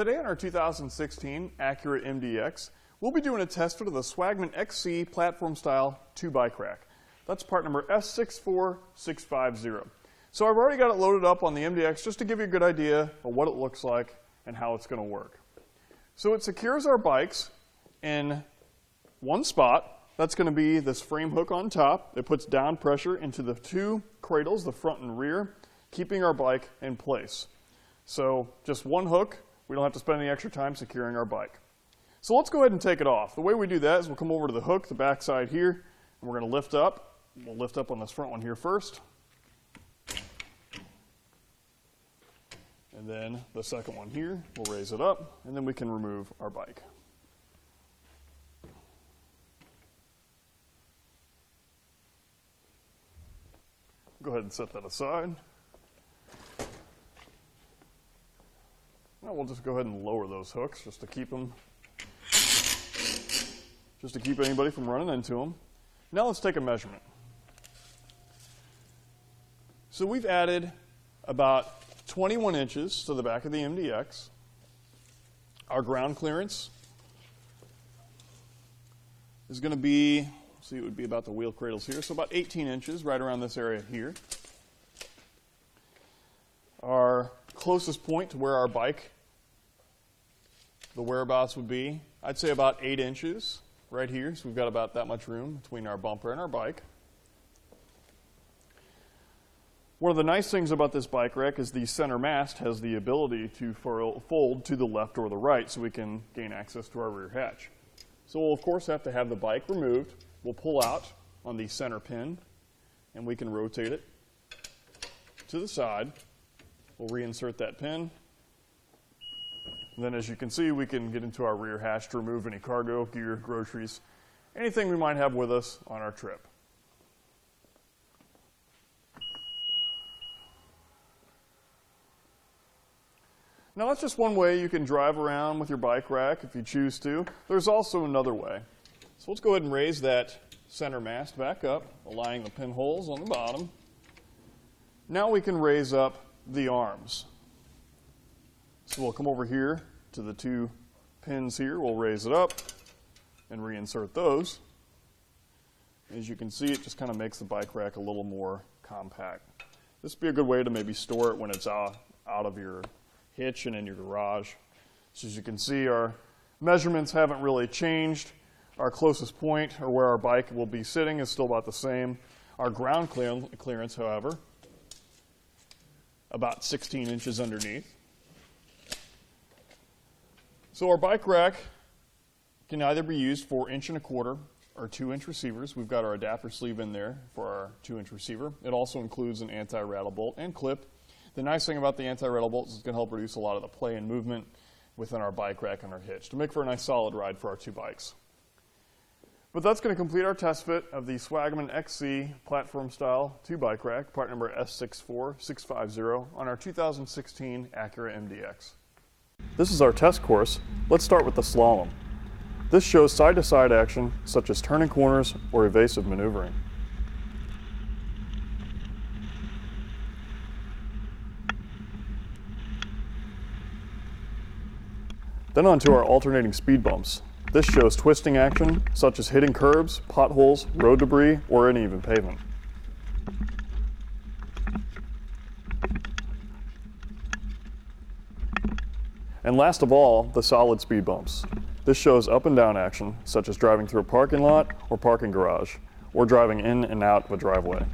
Today on our 2016 Acura MDX, we'll be doing a test fit of the Swagman XC platform style 2 bike rack. That's part number S64650. So I've already got it loaded up on the MDX just to give you a good idea of what it looks like and how it's going to work. So it secures our bikes in one spot. That's going to be this frame hook on top. It puts down pressure into the 2 cradles, the front and rear, keeping our bike in place. So just one hook. We don't have to spend any extra time securing our bike. So let's go ahead and take it off. The way we do that is we'll come over to the hook, the back side here, and we're going to lift up. We'll lift up on this front one here first. And then the second one here, we'll raise it up, and then we can remove our bike. Go ahead and set that aside. Now we'll just go ahead and lower those hooks just to keep anybody from running into them. Now let's take a measurement. So we've added about 21 inches to the back of the MDX. Our ground clearance is going to be, see, it would be about the wheel cradles here, so about 18 inches right around this area here. Our closest point to where our bike, the whereabouts would be, I'd say about 8 inches right here, so we've got about that much room between our bumper and our bike. One of the nice things about this bike rack is the center mast has the ability to fold to the left or the right so we can gain access to our rear hatch. So we'll of course have to have the bike removed. We'll pull out on the center pin and we can rotate it to the side. We'll reinsert that pin. And then as you can see, we can get into our rear hatch to remove any cargo, gear, groceries, anything we might have with us on our trip. Now that's just one way you can drive around with your bike rack if you choose to. There's also another way. So let's go ahead and raise that center mast back up, aligning the pinholes on the bottom. Now we can raise up the arms. So we'll come over here to the 2 pins here. We'll raise it up and reinsert those. As you can see, it just kind of makes the bike rack a little more compact. This would be a good way to maybe store it when it's out of your hitch and in your garage. So as you can see, our measurements haven't really changed. Our closest point, or where our bike will be sitting, is still about the same. Our ground clearance, however, about 16 inches underneath. So our bike rack can either be used for 1 1/4 or 2-inch receivers. We've got our adapter sleeve in there for our 2-inch receiver. It also includes an anti-rattle bolt and clip. The nice thing about the anti-rattle bolts is it's going to help reduce a lot of the play and movement within our bike rack and our hitch to make for a nice solid ride for our 2 bikes. But that's going to complete our test fit of the Swagman XC platform style 2 bike rack, part number S64650 on our 2016 Acura MDX. This is our test course. Let's start with the slalom. This shows side-to-side action such as turning corners or evasive maneuvering. Then on to our alternating speed bumps. This shows twisting action, such as hitting curbs, potholes, road debris, or uneven pavement. And last of all, the solid speed bumps. This shows up and down action, such as driving through a parking lot or parking garage, or driving in and out of a driveway.